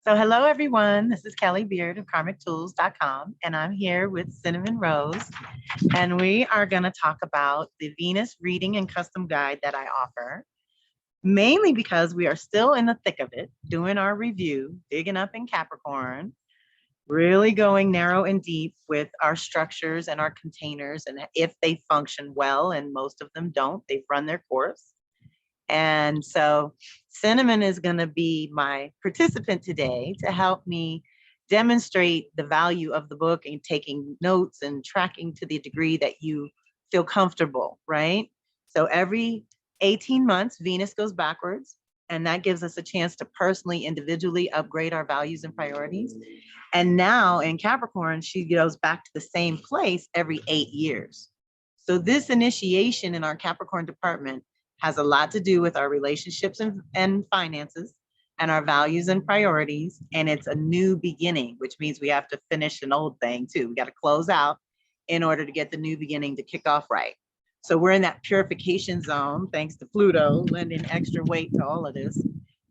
So hello everyone, this is Kelly Beard of karmictools.com and I'm here with Cinnamon Rose and we are going to talk about the Venus reading and custom guide that I offer, mainly because we are still in the thick of it, doing our review, digging up in Capricorn, really going narrow and deep with our structures and our containers and if they function well, and most of them don't, they've run their course. And so Cinnamon is going to be my participant today to help me demonstrate the value of the book and taking notes and tracking to the degree that you feel comfortable, right? So every 18 months, Venus goes backwards, and that gives us a chance to personally, individually upgrade our values and priorities. And now in Capricorn, she goes back to the same place every 8 years. So this initiation in our Capricorn department has a lot to do with our relationships and finances and our values and priorities. And it's a new beginning, which means we have to finish an old thing too. We got to close out in order to get the new beginning to kick off right. So we're in that purification zone, thanks to Pluto lending extra weight to all of this.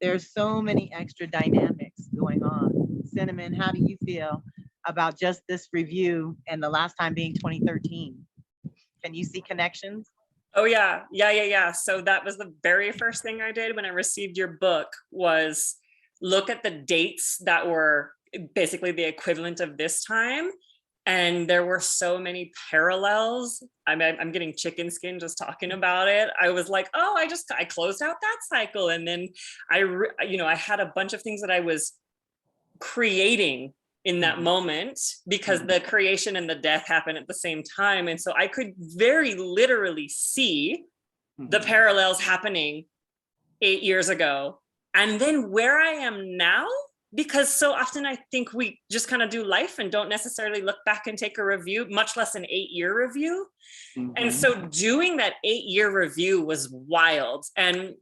There's so many extra dynamics going on. Cinnamon, how do you feel about just this review and the last time being 2013? Can you see connections? Oh yeah. So that was the very first thing I did when I received your book was look at the dates that were basically the equivalent of this time. And there were so many parallels. I'm getting chicken skin just talking about it. I was like, oh, I closed out that cycle. And then I had a bunch of things that I was creating in that moment because the creation and the death happened at the same time. And so I could very literally see the parallels happening 8 years ago. And then where I am now, because so often I think we just kind of do life and don't necessarily look back and take a review, much less an 8-year review. And so doing that 8-year review was wild. And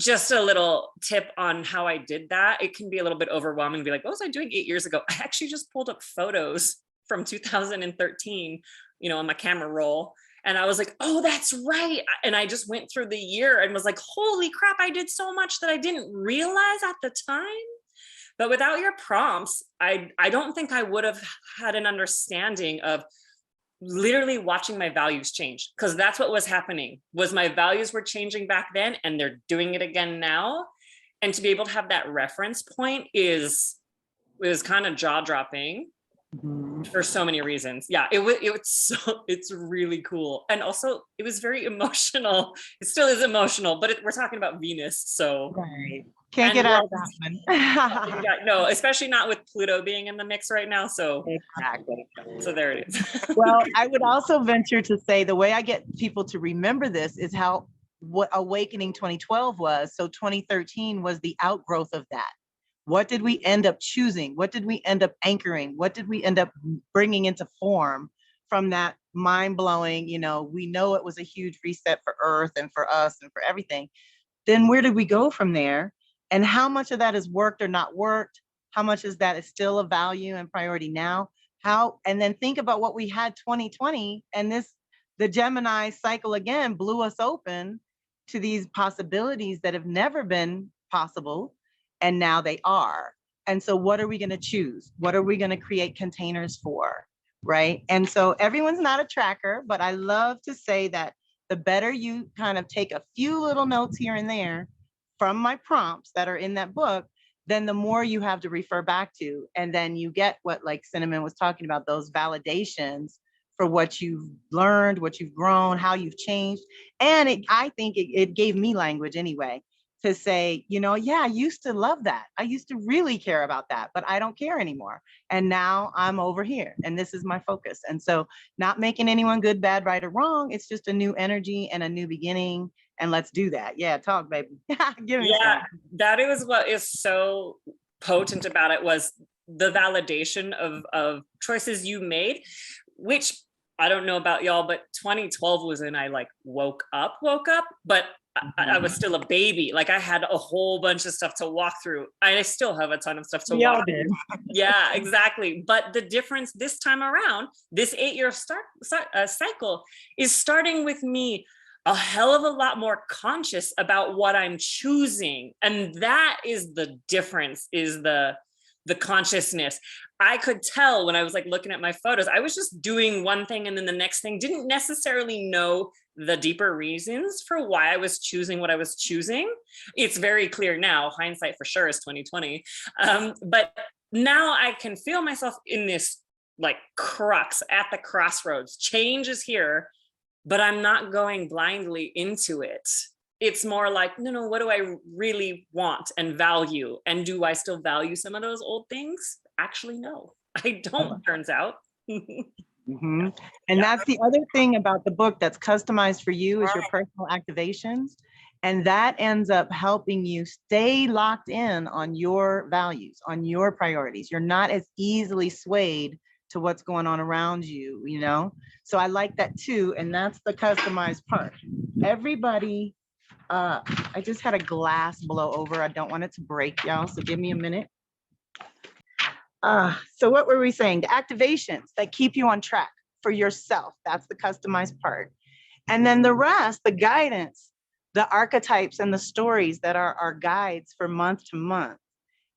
just a little tip on how I did that. It can be a little bit overwhelming to be like, what was I doing 8 years ago? I actually just pulled up photos from 2013, on my camera roll. And I was like, oh, that's right. And I just went through the year and was like, holy crap, I did so much that I didn't realize at the time. But without your prompts, I don't think I would have had an understanding of literally watching my values change, because that's what was happening. Was my values were changing back then and they're doing it again now. And to be able to have that reference point was kind of jaw-dropping for so many reasons. Yeah, it's really cool. And also it was very emotional. It still is emotional, but we're talking about Venus, so right. Can't get out of that one. No, especially not with Pluto being in the mix right now. So exactly. So there it is. Well, I would also venture to say the way I get people to remember this is how what Awakening 2012 was. So 2013 was the outgrowth of that. What did we end up choosing? What did we end up anchoring? What did we end up bringing into form from that mind-blowing, we know it was a huge reset for Earth and for us and for everything. Then where did we go from there? And how much of that has worked or not worked? How much is that is still a value and priority now? And then think about what we had 2020, and the Gemini cycle again blew us open to these possibilities that have never been possible, and now they are. And so what are we going to choose? What are we going to create containers for? Right? And so everyone's not a tracker, but I love to say that the better you kind of take a few little notes here and there from my prompts that are in that book, then the more you have to refer back to. And then you get what, like Cinnamon was talking about, those validations for what you've learned, what you've grown, how you've changed. And I think it gave me language anyway to say, yeah, I used to love that. I used to really care about that, but I don't care anymore. And now I'm over here and this is my focus. And so not making anyone good, bad, right, or wrong. It's just a new energy and a new beginning. And let's do that. Yeah, talk, baby. Give me some. That is what is so potent about it, was the validation of choices you made, which I don't know about y'all, but 2012 was when I like woke up, but I was still a baby. Like I had a whole bunch of stuff to walk through. I still have a ton of stuff to walk through. Yeah, exactly. But the difference this time around, this 8-year cycle is starting with me a hell of a lot more conscious about what I'm choosing. And that is the difference, is the consciousness. I could tell when I was like looking at my photos, I was just doing one thing and then the next thing, didn't necessarily know the deeper reasons for why I was choosing what I was choosing. It's very clear now, hindsight for sure is 2020. But now I can feel myself in this like crux, at the crossroads. Change is here, but I'm not going blindly into it. It's more like, no, what do I really want and value? And do I still value some of those old things? Actually, no, I don't, turns out. Mhm. And that's the other thing about the book that's customized for you is your personal activations. And that ends up helping you stay locked in on your values, on your priorities. You're not as easily swayed to what's going on around you, you know? So I like that too. And that's the customized part. Everybody, I just had a glass blow over. I don't want it to break, y'all. So give me a minute. So what were we saying? The activations that keep you on track for yourself. That's the customized part. And then the rest, the guidance, the archetypes and the stories that are our guides for month to month.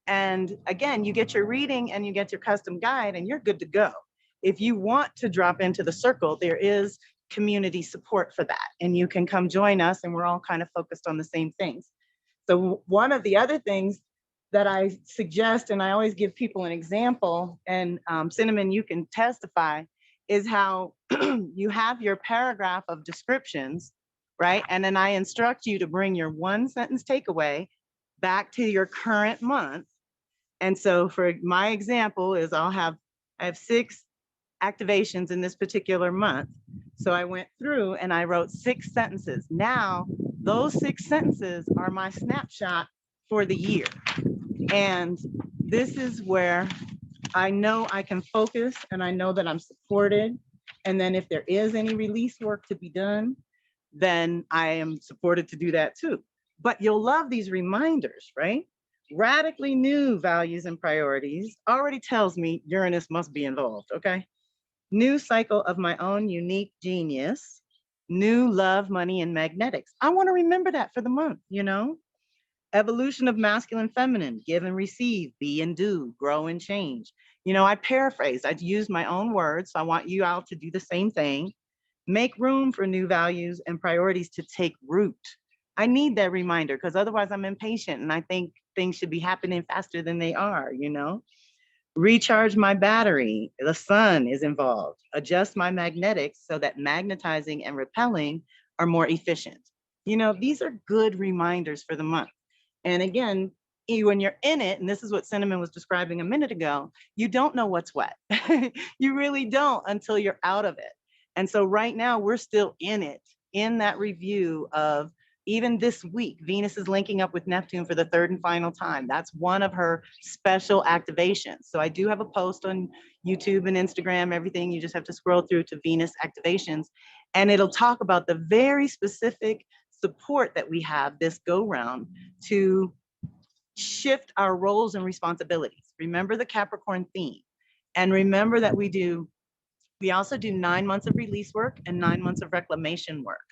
And again, you get your reading and you get your custom guide and you're good to go. If you want to drop into the circle, there is community support for that. And you can come join us and we're all kind of focused on the same things. So one of the other things that I suggest, and I always give people an example, and Cinnamon, you can testify, is how you have your paragraph of descriptions, right? And then I instruct you to bring your one sentence takeaway back to your current month. And so for my example is I have 6 activations in this particular month. So I went through and I wrote 6 sentences. Now, those 6 sentences are my snapshot for the year. And this is where I know I can focus and I know that I'm supported. And then if there is any release work to be done, then I am supported to do that too. But you'll love these reminders, right? Radically new values and priorities already tells me Uranus must be involved, okay? New cycle of my own unique genius, new love, money, and magnetics. I want to remember that for the month, you know? Evolution of masculine, feminine, give and receive, be and do, grow and change. You know, I paraphrase, I use my own words. So I want you all to do the same thing. Make room for new values and priorities to take root. I need that reminder because otherwise I'm impatient and I think things should be happening faster than they are, you know? Recharge my battery, the sun is involved. Adjust my magnetics so that magnetizing and repelling are more efficient. You know, these are good reminders for the month. And again, when you're in it, and this is what Cinnamon was describing a minute ago, you don't know what's what. You really don't until you're out of it. And so right now we're still in it, in that review of even this week, Venus is linking up with Neptune for the 3rd and final time. That's one of her special activations. So I do have a post on YouTube and Instagram, everything. You just have to scroll through to Venus activations, and it'll talk about the very specific support that we have this go round to shift our roles and responsibilities. Remember the Capricorn theme, and remember that we also do 9 months of release work and 9 months of reclamation work.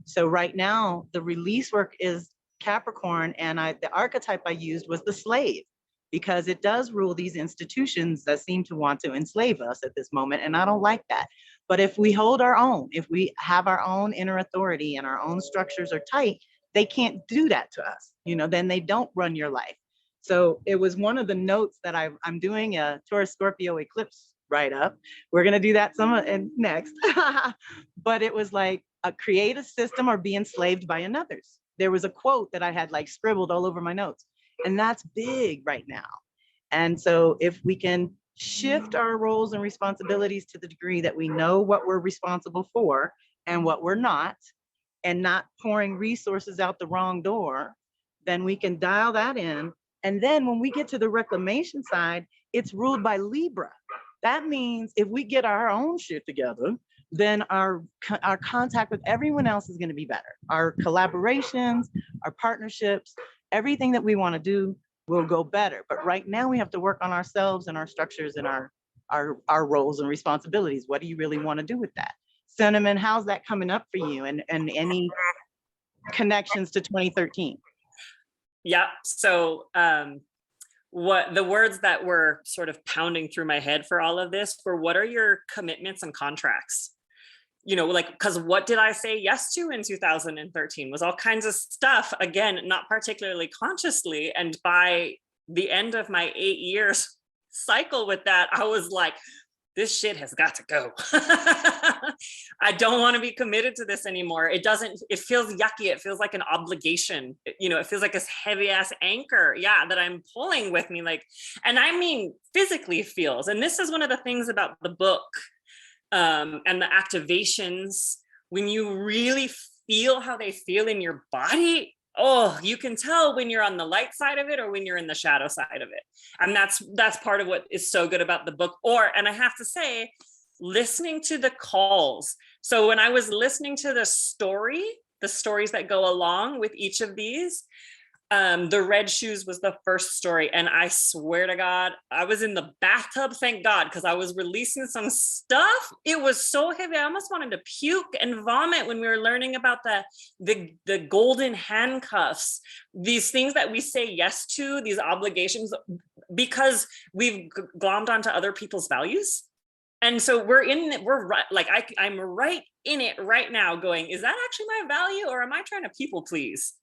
So right now, the release work is Capricorn, and the archetype I used was the slave, because it does rule these institutions that seem to want to enslave us at this moment, and I don't like that. But if we hold our own, if we have our own inner authority and our own structures are tight, they can't do that to us, you know, then they don't run your life. So it was one of the notes that I'm doing a Taurus Scorpio eclipse write-up. We're gonna do that next. But it was like, create a system or be enslaved by another's. There was a quote that I had like scribbled all over my notes, and that's big right now. And so if we can shift our roles and responsibilities to the degree that we know what we're responsible for and what we're not, and not pouring resources out the wrong door, then we can dial that in. And then when we get to the reclamation side, it's ruled by Libra. That means if we get our own shit together, then our contact with everyone else is going to be better. Our collaborations, our partnerships, everything that we want to do will go better. But right now we have to work on ourselves and our structures and our roles and responsibilities. What do you really want to do with that? Cinnamon, how's that coming up for you? And any connections to 2013. Yeah. So what the words that were sort of pounding through my head for all of this were, what are your commitments and contracts? You know, like, because what did I say yes to in 2013 was all kinds of stuff, again, not particularly consciously. And by the end of my 8 years cycle with that, I was like, this shit has got to go. I don't want to be committed to this anymore. It feels yucky. It feels like an obligation. You know, it feels like this heavy ass anchor, yeah, that I'm pulling with me. Like, and I mean, physically feels. And this is one of the things about the book and the activations, when you really feel how they feel in your body. Oh, you can tell when you're on the light side of it or when you're in the shadow side of it. And that's part of what is so good about the book. And I have to say, listening to the calls. So when I was listening to the stories that go along with each of these, the red shoes was the first story. And I swear to God, I was in the bathtub, thank God, because I was releasing some stuff. It was so heavy. I almost wanted to puke and vomit when we were learning about the golden handcuffs, these things that we say yes to, these obligations, because we've glommed onto other people's values. And so I'm right in it right now going, is that actually my value, or am I trying to people please?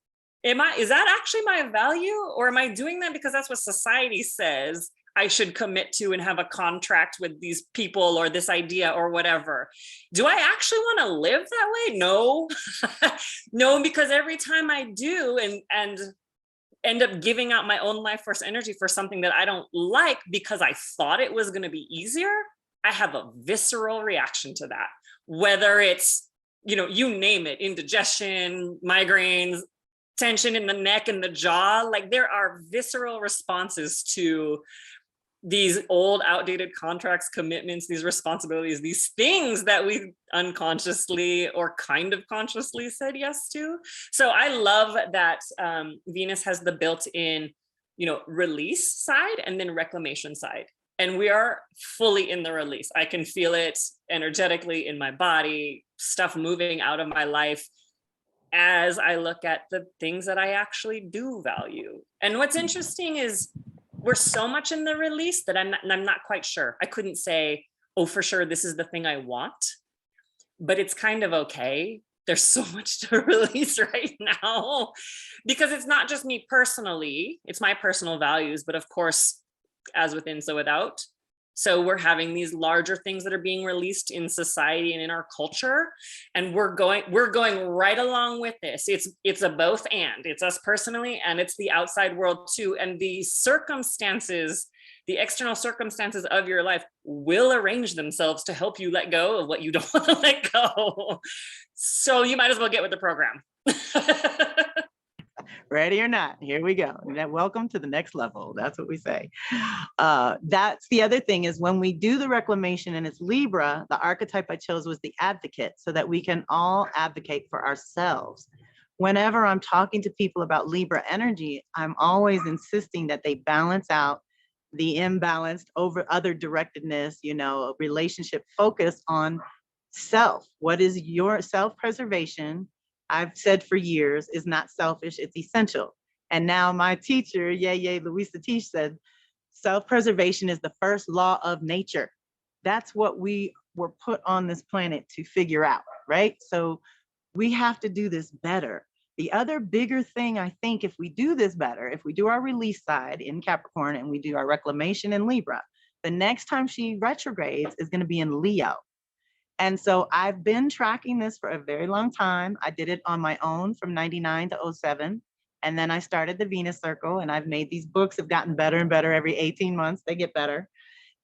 Is that actually my value, or am I doing that because that's what society says I should commit to and have a contract with these people or this idea or whatever? Do I actually want to live that way? No, no, because every time I do and end up giving out my own life force energy for something that I don't like because I thought it was going to be easier, I have a visceral reaction to that, whether it's, you know, you name it, indigestion, migraines, tension in the neck and the jaw. Like, there are visceral responses to these old outdated contracts, commitments, these responsibilities, these things that we unconsciously or kind of consciously said yes to. So I love that Venus has the built-in, you know, release side and then reclamation side. And we are fully in the release. I can feel it energetically in my body, stuff moving out of my life as I look at the things that I actually do value. And what's interesting is we're so much in the release that I'm not quite sure. I couldn't say, oh, for sure, this is the thing I want, but it's kind of okay. There's so much to release right now, because it's not just me personally, it's my personal values, but of course, as within, so without. So we're having these larger things that are being released in society and in our culture, and we're going right along with this. It's a both and. It's us personally, and it's the outside world too. And the circumstances, the external circumstances of your life will arrange themselves to help you let go of what you don't want to let go. So you might as well get with the program. Ready or not, here we go. Welcome to the next level. That's what we say. That's the other thing, is when we do the reclamation and it's Libra, the archetype I chose was the advocate, so that we can all advocate for ourselves. Whenever I'm talking to people about Libra energy, I'm always insisting that they balance out the imbalanced over other directedness, you know, relationship focus on self. What is your self-preservation? I've said for years, is not selfish, it's essential. And now my teacher, Louise Satish, said, self-preservation is the first law of nature. That's what we were put on this planet to figure out, right? So we have to do this better. The other bigger thing, I think, if we do this better, if we do our release side in Capricorn and we do our reclamation in Libra, the next time she retrogrades is going to be in Leo. And so I've been tracking this for a very long time. I did it on my own from 99 to 07. And then I started the Venus Circle, and I've made these books, have gotten better and better every 18 months. They get better.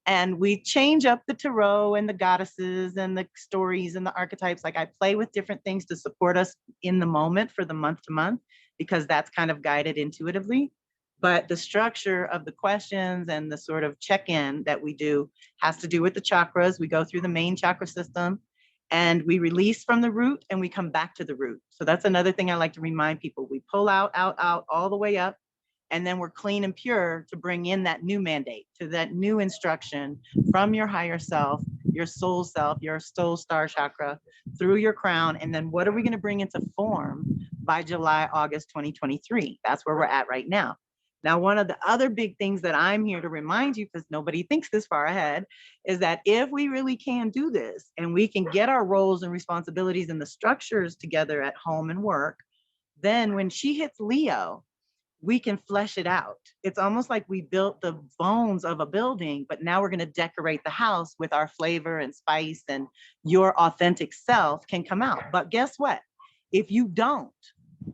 And we change up the tarot and the goddesses and the stories and the archetypes. Like, I play with different things to support us in the moment for the month to month, because that's kind of guided intuitively. But the structure of the questions and the sort of check-in that we do has to do with the chakras. We go through the main chakra system and we release from the root and we come back to the root. So that's another thing I like to remind people. We pull out, all the way up, and then we're clean and pure to bring in that new mandate, to that new instruction from your higher self, your soul self, your soul star chakra, through your crown. And then what are we going to bring into form by July, August 2023. That's where we're at right now. Now, one of the other big things that I'm here to remind you, because nobody thinks this far ahead, is that if we really can do this and we can get our roles and responsibilities and the structures together at home and work, then when she hits Leo, we can flesh it out. It's almost like we built the bones of a building, but now we're going to decorate the house with our flavor and spice, and your authentic self can come out. But guess what? If you don't,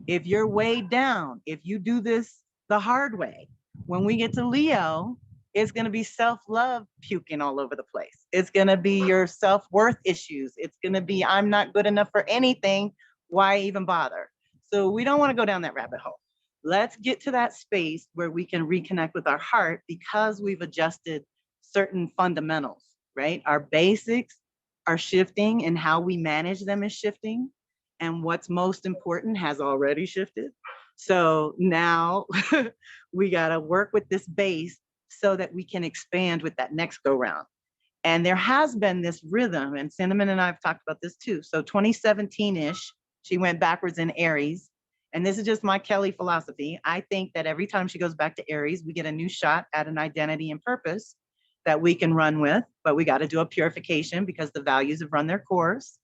if you're weighed down, if you do this the hard way, when we get to Leo, it's going to be self-love puking all over the place. It's going to be your self-worth issues. It's going to be, I'm not good enough for anything. Why even bother? So we don't want to go down that rabbit hole. Let's get to that space where we can reconnect with our heart, because we've adjusted certain fundamentals, right? Our basics are shifting, and how we manage them is shifting. And what's most important has already shifted. So now we got to work with this base so that we can expand with that next go round. And there has been this rhythm, and Cinnamon and I have talked about this too. So 2017-ish, she went backwards in Aries. And this is just my Kelly philosophy. I think that every time she goes back to Aries, we get a new shot at an identity and purpose that we can run with, but we got to do a purification because the values have run their course.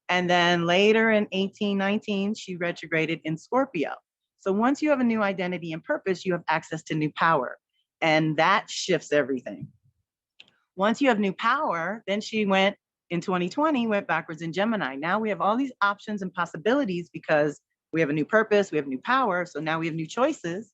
And then later in 1819, she retrograded in Scorpio. So once you have a new identity and purpose, you have access to new power, and that shifts everything. Once you have new power, then she went in 2020, went backwards in Gemini. Now we have all these options and possibilities because we have a new purpose, we have new power. So now we have new choices.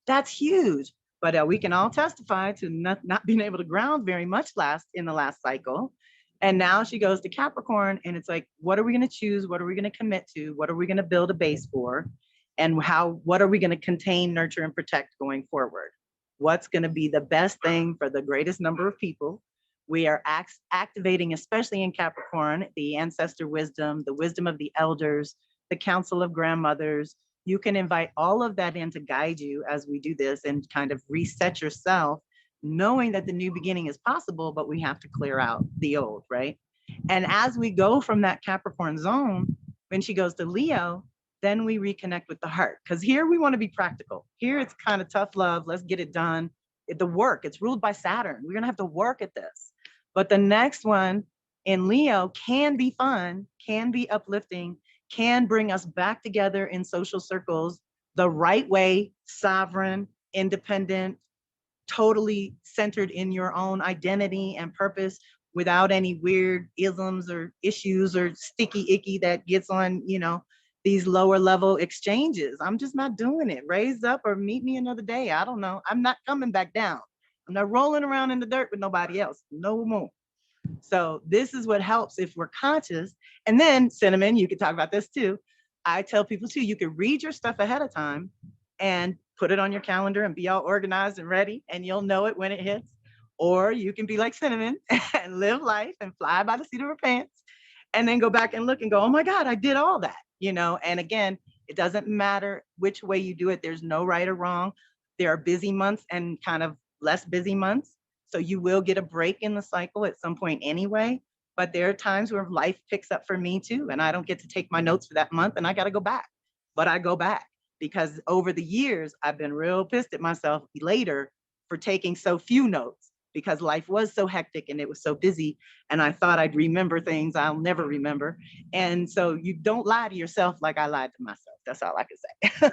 That's huge. But we can all testify to not being able to ground very much in the last cycle. And now she goes to Capricorn, and it's like, what are we going to choose? What are we going to commit to? What are we going to build a base for? And what are we going to contain, nurture, and protect going forward? What's going to be the best thing for the greatest number of people? We are activating, especially in Capricorn, the ancestor wisdom, the wisdom of the elders, the council of grandmothers. You can invite all of that in to guide you as we do this and kind of reset yourself, knowing that the new beginning is possible, but we have to clear out the old, right? And as we go from that Capricorn zone, when she goes to Leo, then we reconnect with the heart. Because here we want to be practical. Here it's kind of tough love. Let's get it done. The work, it's ruled by Saturn. We're going to have to work at this. But the next one in Leo can be fun, can be uplifting, can bring us back together in social circles the right way, sovereign, independent, totally centered in your own identity and purpose, without any weird isms or issues or sticky icky that gets on, these lower level exchanges. I'm just not doing it. Raise up or meet me another day. I don't know. I'm not coming back down. I'm not rolling around in the dirt with nobody else. No more. So this is what helps if we're conscious. And then, Cinnamon, you can talk about this too. I tell people too, you can read your stuff ahead of time and put it on your calendar and be all organized and ready, and you'll know it when it hits. Or you can be like Cinnamon and live life and fly by the seat of her pants, and then go back and look and go, oh my God, I did all that. And again, it doesn't matter which way you do it. There's no right or wrong. There are busy months and kind of less busy months. So you will get a break in the cycle at some point anyway. But there are times where life picks up for me too, and I don't get to take my notes for that month, and I got to go back. But I go back because over the years, I've been real pissed at myself later for taking so few notes, because life was so hectic and it was so busy, and I thought I'd remember things I'll never remember. And so you don't lie to yourself like I lied to myself. That's all I can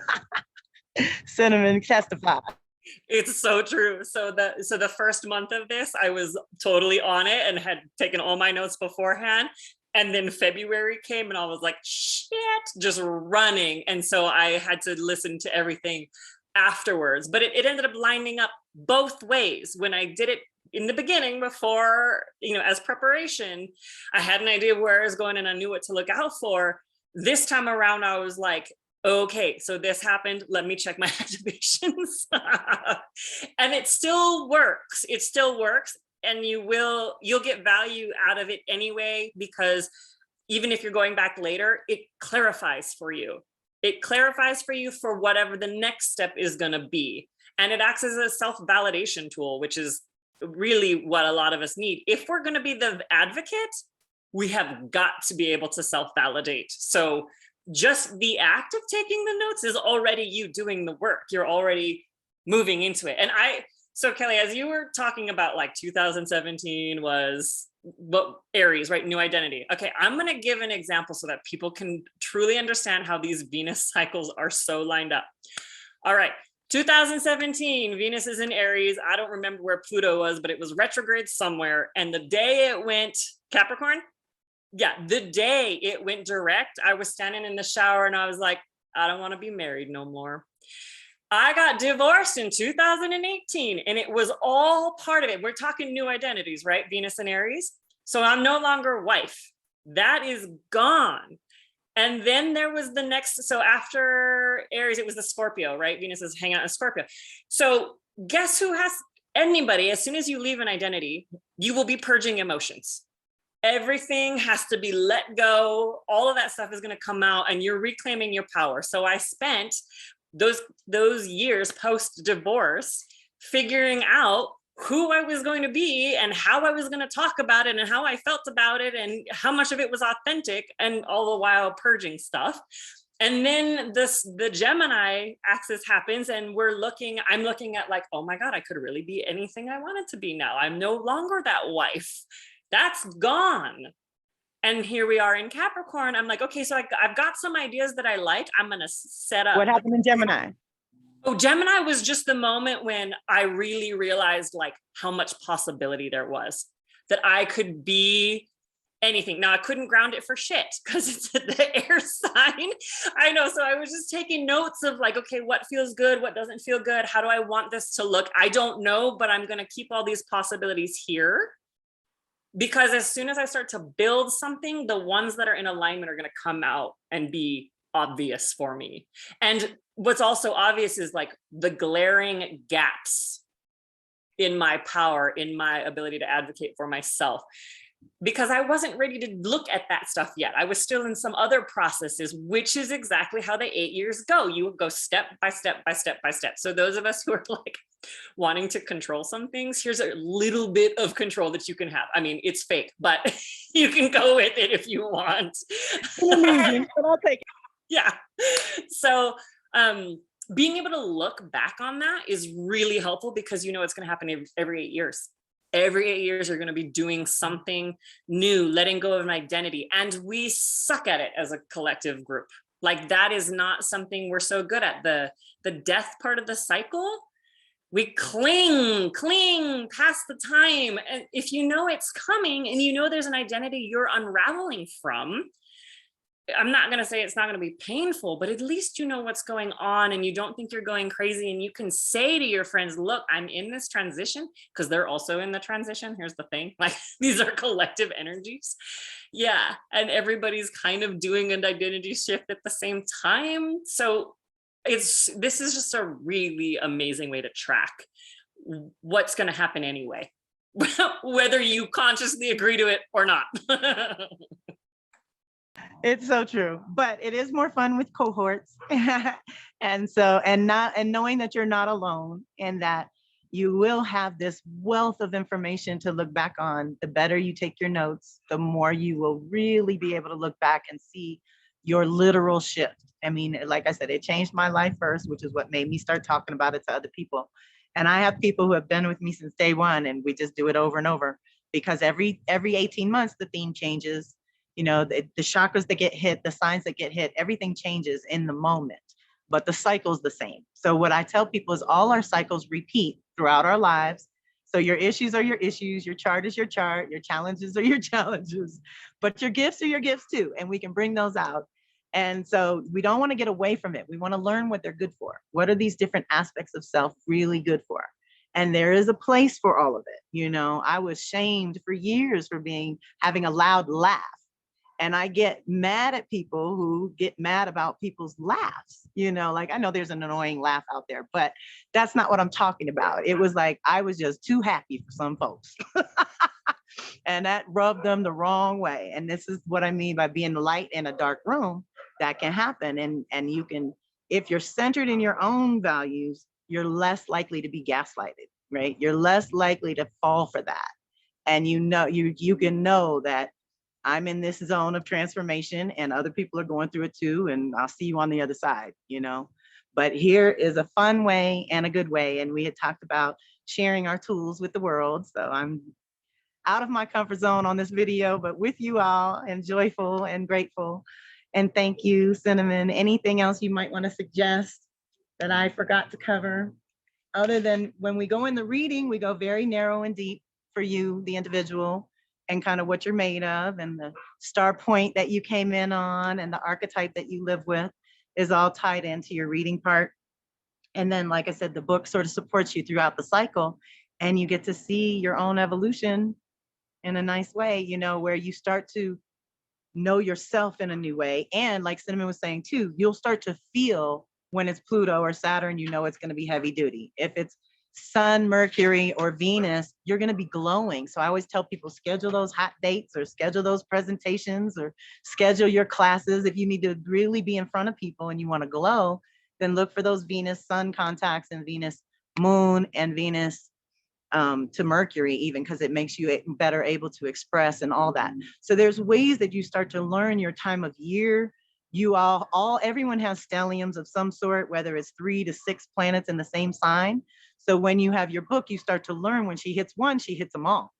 say. Cinnamon, testify. It's so true. So the first month of this, I was totally on it and had taken all my notes beforehand. And then February came and I was like, shit, just running. And so I had to listen to everything afterwards, but it ended up lining up both ways. When I did it in the beginning before, as preparation, I had an idea of where I was going and I knew what to look out for. This time around, I was like, okay, so this happened. Let me check my activations. And it still works. It still works. And you'll get value out of it anyway, because even if you're going back later, it clarifies for you. It clarifies for you for whatever the next step is going to be. And it acts as a self-validation tool, which is really what a lot of us need. If we're going to be the advocate, we have got to be able to self-validate. So just the act of taking the notes is already you doing the work. You're already moving into it. And so Kelly, as you were talking about like 2017 was what Aries, right? New identity. Okay, I'm going to give an example so that people can truly understand how these Venus cycles are so lined up. All right, 2017, Venus is in Aries. I don't remember where Pluto was, but it was retrograde somewhere. And the day it went Capricorn, yeah, the day it went direct, I was standing in the shower and I was like, I don't want to be married no more. I got divorced in 2018 and it was all part of it. We're talking new identities, right? Venus and Aries. So I'm no longer wife. That is gone. And then there was the next, so after Aries, it was the Scorpio, right? Venus is hanging out in Scorpio. So guess who has, anybody, as soon as you leave an identity, you will be purging emotions. Everything has to be let go. All of that stuff is going to come out and you're reclaiming your power. So I spent those years post divorce figuring out who I was going to be and how I was going to talk about it and how I felt about it and how much of it was authentic, and all the while purging stuff. And then the Gemini axis happens and I'm looking at like, oh my God, I could really be anything I wanted to be now. I'm no longer that wife. That's gone. And here we are in Capricorn. I'm like, okay, so I've got some ideas that I like. I'm going to set up. What happened in Gemini? Oh, Gemini was just the moment when I really realized like how much possibility there was, that I could be anything. Now I couldn't ground it for shit because it's the air sign. I know. So I was just taking notes of like, okay, what feels good? What doesn't feel good? How do I want this to look? I don't know, but I'm going to keep all these possibilities here. Because as soon as I start to build something, the ones that are in alignment are going to come out and be obvious for me. And what's also obvious is like the glaring gaps in my power, in my ability to advocate for myself, because I wasn't ready to look at that stuff yet. I was still in some other processes, which is exactly how the 8 years go. You go step by step by step by step. So those of us who are like wanting to control some things, here's a little bit of control that you can have. I mean, it's fake, but you can go with it if you want. Illusion, but I'll take it. Yeah. So being able to look back on that is really helpful, because you know it's going to happen every 8 years. Every 8 years, you're going to be doing something new, letting go of an identity. And we suck at it as a collective group. Like that is not something we're so good at. The death part of the cycle, we cling past the time. And if you know it's coming and you know there's an identity you're unraveling from, I'm not going to say it's not going to be painful, but at least you know what's going on and you don't think you're going crazy. And you can say to your friends, look, I'm in this transition, because they're also in the transition. Here's the thing, like these are collective energies. Yeah. And everybody's kind of doing an identity shift at the same time. So this is just a really amazing way to track what's going to happen anyway, whether you consciously agree to it or not. It's so true, but it is more fun with cohorts. And knowing that you're not alone and that you will have this wealth of information to look back on. The better you take your notes, the more you will really be able to look back and see your literal shift. I mean, like I said, it changed my life first, which is what made me start talking about it to other people. And I have people who have been with me since day one, and we just do it over and over, because every 18 months, the theme changes. You know, the chakras that get hit, the signs that get hit, everything changes in the moment, but the cycle's the same. So what I tell people is all our cycles repeat throughout our lives. So your issues are your issues, your chart is your chart, your challenges are your challenges, but your gifts are your gifts too. And we can bring those out. And so we don't want to get away from it. We want to learn what they're good for. What are these different aspects of self really good for? And there is a place for all of it. You know, I was shamed for years for having a loud laugh. And I get mad at people who get mad about people's laughs. You know, like I know there's an annoying laugh out there, but that's not what I'm talking about. It was like, I was just too happy for some folks. And that rubbed them the wrong way. And this is what I mean by being light in a dark room. That can happen. And you can, if you're centered in your own values, you're less likely to be gaslighted, right? You're less likely to fall for that. And you know, you can know that I'm in this zone of transformation and other people are going through it too. And I'll see you on the other side, you know. But here is a fun way and a good way. And we had talked about sharing our tools with the world. So I'm out of my comfort zone on this video, but with you all and joyful and grateful. And thank you, Cinnamon. Anything else you might want to suggest that I forgot to cover? Other than when we go in the reading, we go very narrow and deep for you, the individual, and kind of what you're made of, and the star point that you came in on, and the archetype that you live with is all tied into your reading part. And then, like I said, the book sort of supports you throughout the cycle, and you get to see your own evolution in a nice way, you know, where you start to know yourself in a new way. And like Cinnamon was saying too, you'll start to feel when it's Pluto or Saturn, you know it's going to be heavy duty. If it's Sun, Mercury, or Venus, you're going to be glowing. So I always tell people, schedule those hot dates or schedule those presentations or schedule your classes. If you need to really be in front of people and you want to glow, then look for those Venus Sun contacts and Venus Moon and Venus to Mercury, even, because it makes you better able to express and all that. So there's ways that you start to learn your time of year. You everyone has stelliums of some sort, whether it's 3 to 6 planets in the same sign. So when you have your book, you start to learn when she hits one, she hits them all.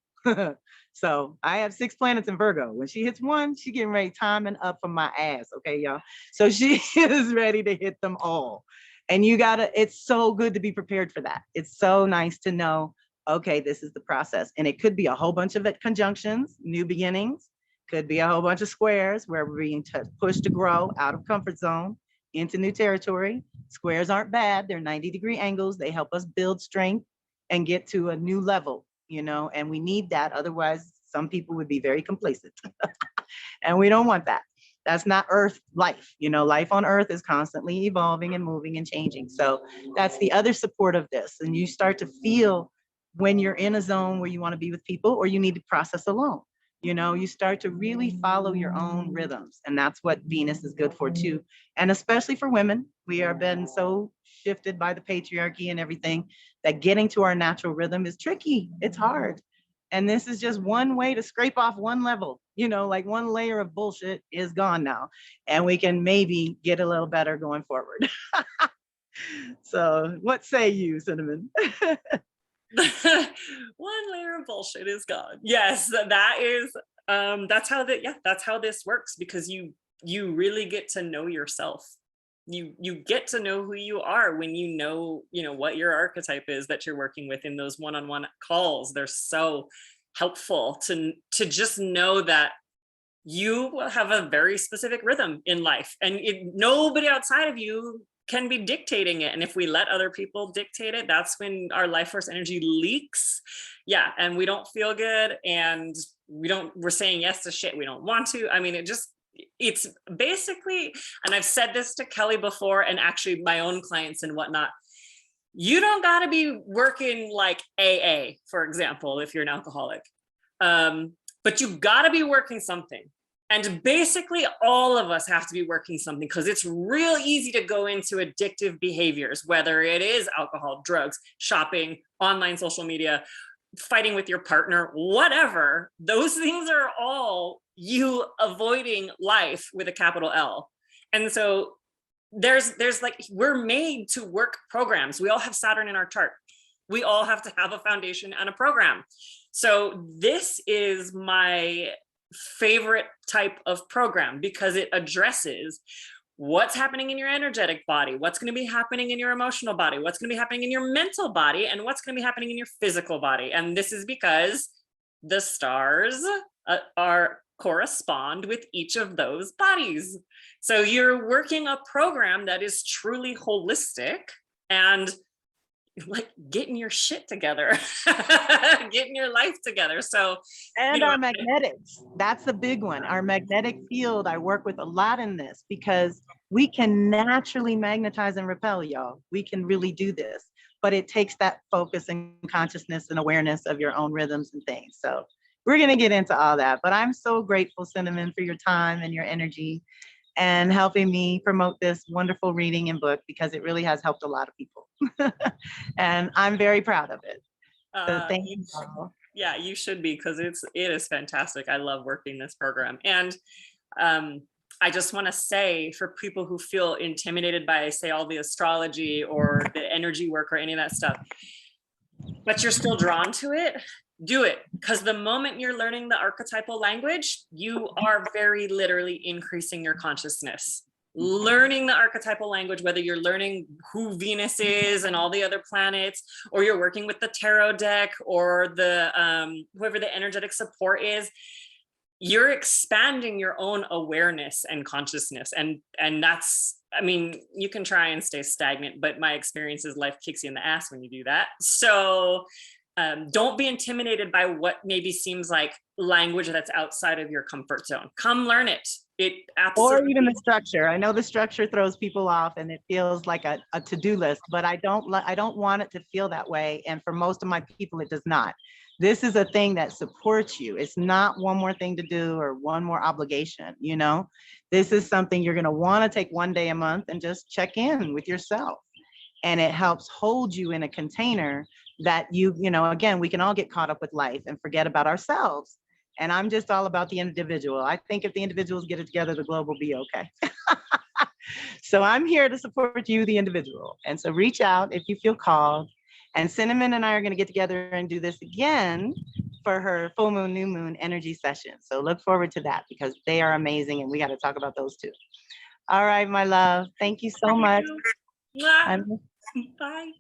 So I have 6 planets in Virgo. When she hits one, she getting ready timing up for my ass. Okay, y'all. So she is ready to hit them all. And it's so good to be prepared for that. It's so nice to know, okay, this is the process. And it could be a whole bunch of conjunctions, new beginnings, could be a whole bunch of squares where we're being pushed to grow out of comfort zone into new territory. Squares aren't bad. They're 90-degree angles. They help us build strength and get to a new level, you know, and we need that. Otherwise, some people would be very complacent. And we don't want that. That's not Earth life. You know, life on Earth is constantly evolving and moving and changing. So that's the other support of this. And you start to feel when you're in a zone where you want to be with people or you need to process alone. You know, you start to really follow your own rhythms. And that's what Venus is good for too. And especially for women, we are been so shifted by the patriarchy and everything that getting to our natural rhythm is tricky. It's hard. And this is just one way to scrape off one level, you know, like one layer of bullshit is gone now. And we can maybe get a little better going forward. So what say you, Cinnamon? One layer of bullshit is gone. Yes, that is that's how this works, because you really get to know yourself. You get to know who you are when you know what your archetype is that you're working with in those one-on-one calls. They're so helpful to just know that you have a very specific rhythm in life, and nobody outside of you can be dictating it. And if we let other people dictate it, that's when our life force energy leaks. Yeah, and we don't feel good, and we're saying yes to shit we don't want to. I mean, it's basically, and I've said this to Kelly before, and actually my own clients and whatnot, you don't got to be working like AA, for example, if you're an alcoholic, but you got to be working something. And basically all of us have to be working something, because it's real easy to go into addictive behaviors, whether it is alcohol, drugs, shopping, online social media, fighting with your partner, whatever. Those things are all you avoiding life with a capital L. And so there's like, we're made to work programs. We all have Saturn in our chart. We all have to have a foundation and a program. So this is my favorite type of program, because it addresses what's happening in your energetic body, what's going to be happening in your emotional body, what's going to be happening in your mental body, and what's going to be happening in your physical body. And this is because the stars correspond with each of those bodies. So you're working a program that is truly holistic and like getting your shit together, getting your life together. So, and our magnetics, that's the big one. Our magnetic field, I work with a lot in this, because we can naturally magnetize and repel, y'all. We can really do this, but it takes that focus and consciousness and awareness of your own rhythms and things. So we're going to get into all that, but I'm so grateful, Cinnamon, for your time and your energy and helping me promote this wonderful reading and book, because it really has helped a lot of people. And I'm very proud of it. So thank you all. Yeah, you should be, because it is fantastic. I love working this program. And I just want to say, for people who feel intimidated by, say, all the astrology or the energy work or any of that stuff, but you're still drawn to it, do it. Because the moment you're learning the archetypal language, you are very literally increasing your consciousness. Learning the archetypal language, whether you're learning who Venus is and all the other planets, or you're working with the tarot deck, or the whoever the energetic support is, you're expanding your own awareness and consciousness. And that's, I mean, you can try and stay stagnant, but my experience is life kicks you in the ass when you do that. So don't be intimidated by what maybe seems like language that's outside of your comfort zone. Come learn it. It absolutely. Or even the structure. I know the structure throws people off and it feels like a to-do list, but I don't want it to feel that way. And for most of my people, it does not. This is a thing that supports you. It's not one more thing to do or one more obligation, you know? This is something you're gonna wanna take one day a month and just check in with yourself. And it helps hold you in a container that you know, again, we can all get caught up with life and forget about ourselves. And I'm just all about the individual. I think if the individuals get it together, the globe will be okay. So I'm here to support you, the individual. And so reach out if you feel called. And Cinnamon and I are going to get together and do this again for her full moon, new moon energy session. So look forward to that, because they are amazing and we got to talk about those too. All right, my love. Thank you so much. Bye.